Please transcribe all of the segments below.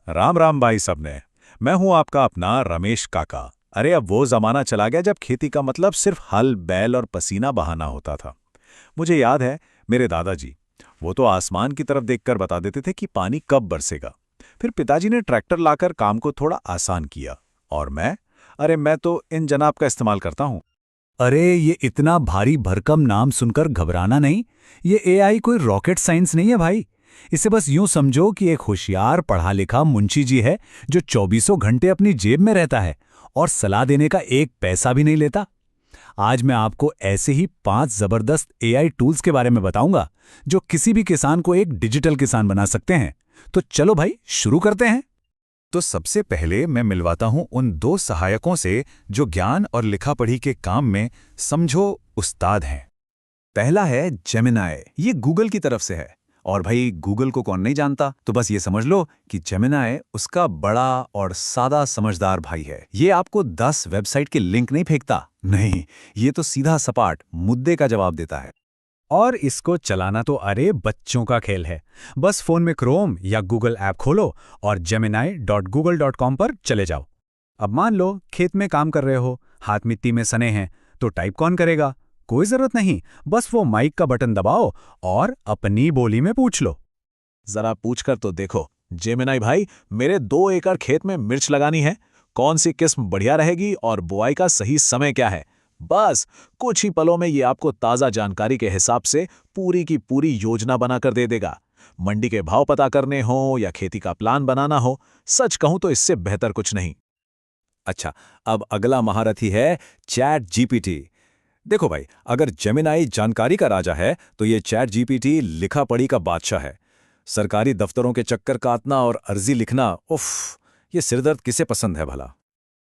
राम राम भाई सबने। मैं हूं आपका अपना रमेश काका। अरे अब वो जमाना चला गया जब खेती का मतलब सिर्फ हल बैल और पसीना बहाना होता था। मुझे याद है, मेरे दादाजी वो तो आसमान की तरफ देखकर बता देते थे कि पानी कब बरसेगा। फिर पिताजी ने ट्रैक्टर लाकर काम को थोड़ा आसान किया। और मैं तो इन जनाब का इस्तेमाल करता हूं। अरे ये इतना भारी भरकम नाम सुनकर घबराना नहीं। ये एआई कोई रॉकेट साइंस नहीं है भाई। इसे बस यूं समझो कि एक होशियार पढ़ा लिखा मुंशी जी है जो चौबीसों घंटे अपनी जेब में रहता है और सलाह देने का एक पैसा भी नहीं लेता। आज मैं आपको ऐसे ही 5 जबरदस्त एआई टूल्स के बारे में बताऊंगा जो किसी भी किसान को एक डिजिटल किसान बना सकते हैं। तो चलो भाई शुरू करते हैं। तो सबसे पहले मैं मिलवाता हूं उन दो सहायकों से जो ज्ञान और लिखा पढ़ी के काम में समझो उस्ताद हैं। पहला है जेमिनाई। ये गूगल की तरफ से है। और भाई गूगल को कौन नहीं जानता, तो बस ये समझ लो कि जेमिनाई उसका बड़ा और सादा समझदार भाई है। ये आपको 10 वेबसाइट के लिंक नहीं फेंकता, नहीं, ये तो सीधा सपाट मुद्दे का जवाब देता है। और इसको चलाना तो अरे बच्चों का खेल है। बस फोन में क्रोम या गूगल ऐप खोलो और gemini.google.com पर चले जाओ। अब मान लो खेत में काम कर रहे हो, हाथ मिट्टी में सने हैं, तो टाइप कौन करेगा? कोई जरूरत नहीं, बस वो माइक का बटन दबाओ और अपनी बोली में पूछ लो। जरा पूछकर तो देखो, जेमिनाई भाई मेरे 2 एकड़ खेत में मिर्च लगानी है, कौन सी किस्म बढ़िया रहेगी और बुआई का सही समय क्या है। बस कुछ ही पलों में ये आपको ताज़ा जानकारी के हिसाब से पूरी की पूरी योजना बनाकर दे देगा। मंडी के भाव पता करने हो या खेती का प्लान बनाना हो, सच कहूं तो इससे बेहतर कुछ नहीं। अच्छा, अब अगला महारथी है चैट जीपीटी। देखो भाई, अगर जेमिनाई जानकारी का राजा है तो ये चैट जीपीटी लिखा पढ़ी का बादशाह है। सरकारी दफ्तरों के चक्कर काटना और अर्जी लिखना, उफ, ये सिरदर्द किसे पसंद है भला।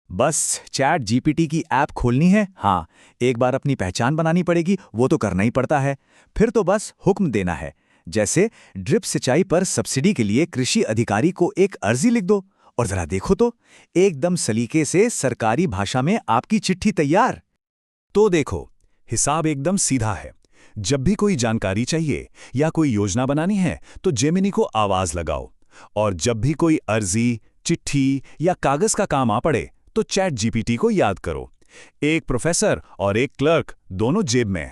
बस चैट जीपीटी की ऐप खोलनी है, हाँ, एक बार अपनी पहचान बनानी पड़ेगी, वो तो करना ही पड़ता है। फिर तो बस हुक्म देना है, जैसे ड्रिप सिंचाई पर सब्सिडी के लिए कृषि अधिकारी को एक अर्जी लिख दो और जरा देखो तो एकदम सलीके से सरकारी भाषा में आपकी चिट्ठी तैयार। तो देखो, हिसाब एकदम सीधा है। जब भी कोई जानकारी चाहिए या कोई योजना बनानी है तो जेमिनी को आवाज लगाओ, और जब भी कोई अर्जी, चिट्ठी या कागज का काम आ पड़े तो चैट जीपीटी को याद करो। एक प्रोफेसर और एक क्लर्क दोनों जेब में।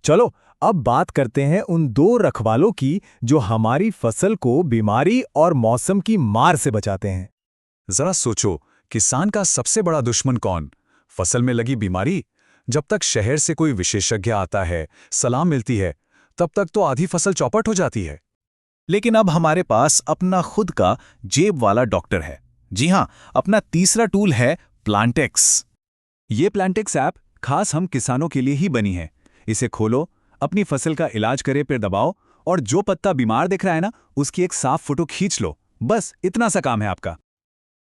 चलो अब बात करते हैं उन 2 रखवालों की जो हमारी फसल को बीमारी और मौसम की मार से बचाते हैं। जरा सोचो, किसान का सबसे बड़ा दुश्मन कौन? फसल में लगी बीमारी। जब तक शहर से कोई विशेषज्ञ आता है, सलाह मिलती है, तब तक तो आधी फसल चौपट हो जाती है। लेकिन अब हमारे पास अपना खुद का जेब वाला डॉक्टर है। जी हां, अपना तीसरा टूल है प्लांटेक्स। ये प्लांटेक्स ऐप खास हम किसानों के लिए ही बनी है। इसे खोलो, अपनी फसल का इलाज करे पर दबाओ और जो पत्ता बीमार दिख रहा है ना, उसकी एक साफ फोटो खींच लो। बस इतना सा काम है आपका।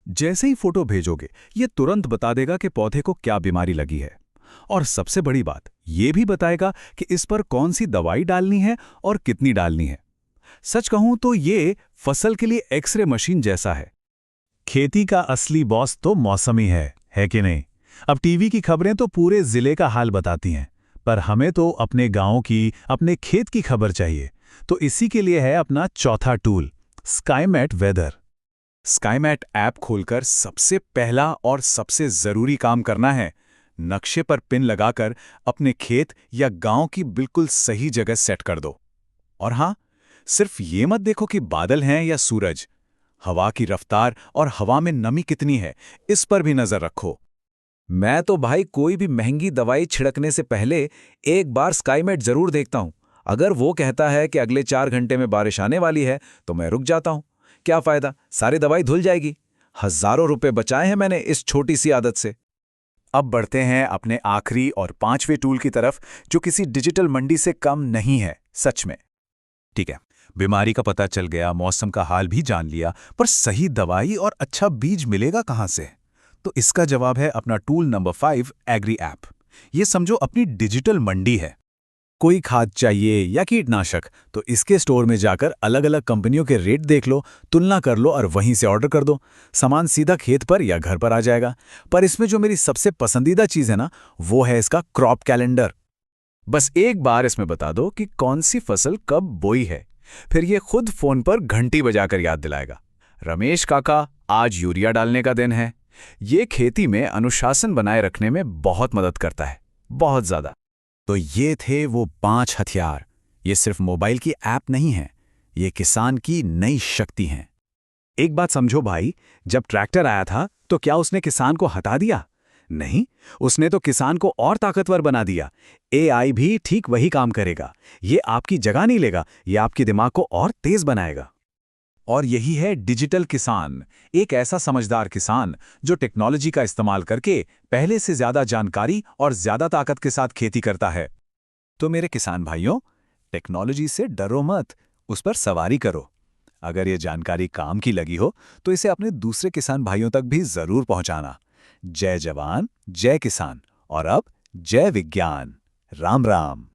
जैसे ही फोटो भेजोगे, ये तुरंत बता देगा कि पौधे को क्या बीमारी लगी है। और सबसे बड़ी बात, ये भी बताएगा कि इस पर कौन सी दवाई डालनी है और कितनी डालनी है। सच कहूं तो ये फसल के लिए एक्सरे मशीन जैसा है। खेती का असली बॉस तो मौसम ही है कि नहीं? अब टीवी की खबरें तो पूरे जिले का हाल बताती हैं, पर हमें तो अपने गांव की, अपने खेत की खबर चाहिए। तो इसी के लिए है अपना चौथा tool, Skymet weather. Skymet app खोलकर सबसे पहला और सबसे जरूरी काम करना है, नक्शे पर पिन लगाकर अपने खेत या गांव की बिल्कुल सही जगह सेट कर दो। और हां, सिर्फ ये मत देखो कि बादल हैं या सूरज, हवा की रफ्तार और हवा में नमी कितनी है, इस पर भी नजर रखो। मैं तो भाई कोई भी महंगी दवाई छिड़कने से पहले एक बार स्काईमेट जरूर देखता हूं। अगर वो कहता है कि अगले 4 घंटे में बारिश आने वाली है तो मैं रुक जाता हूं। क्या फायदा, सारी दवाई धुल जाएगी। हजारों रुपए बचाए हैं मैंने इस छोटी सी आदत से। अब बढ़ते हैं अपने आखिरी और 5वें टूल की तरफ, जो किसी डिजिटल मंडी से कम नहीं है सच में। ठीक है, बीमारी का पता चल गया, मौसम का हाल भी जान लिया, पर सही दवाई और अच्छा बीज मिलेगा कहां से? तो इसका जवाब है अपना टूल नंबर 5, एग्री ऐप। ये समझो अपनी डिजिटल मंडी है। कोई खाद चाहिए या कीटनाशक, तो इसके स्टोर में जाकर अलग अलग कंपनियों के रेट देख लो, तुलना कर लो और वहीं से ऑर्डर कर दो। सामान सीधा खेत पर या घर पर आ जाएगा। पर इसमें जो मेरी सबसे पसंदीदा चीज़ है ना, वो है इसका क्रॉप कैलेंडर। बस एक बार इसमें बता दो कि कौन सी फसल कब बोई है, फिर ये खुद फोन पर घंटी बजाकर याद दिलाएगा। रमेश काका, आज यूरिया डालने का दिन है। ये खेती में अनुशासन बनाए रखने में बहुत मदद करता है, बहुत ज़्यादा। तो ये थे वो 5 हथियार। ये सिर्फ मोबाइल की ऐप नहीं है, ये किसान की नई शक्ति हैं। एक बात समझो भाई, जब ट्रैक्टर आया था तो क्या उसने किसान को हटा दिया? नहीं, उसने तो किसान को और ताकतवर बना दिया। एआई भी ठीक वही काम करेगा। ये आपकी जगह नहीं लेगा, ये आपके दिमाग को और तेज बनाएगा। और यही है डिजिटल किसान, एक ऐसा समझदार किसान जो टेक्नोलॉजी का इस्तेमाल करके पहले से ज्यादा जानकारी और ज्यादा ताकत के साथ खेती करता है। तो मेरे किसान भाइयों, टेक्नोलॉजी से डरो मत, उस पर सवारी करो। अगर ये जानकारी काम की लगी हो तो इसे अपने दूसरे किसान भाइयों तक भी जरूर पहुंचाना। जय जवान, जय किसान और अब जय विज्ञान। राम राम।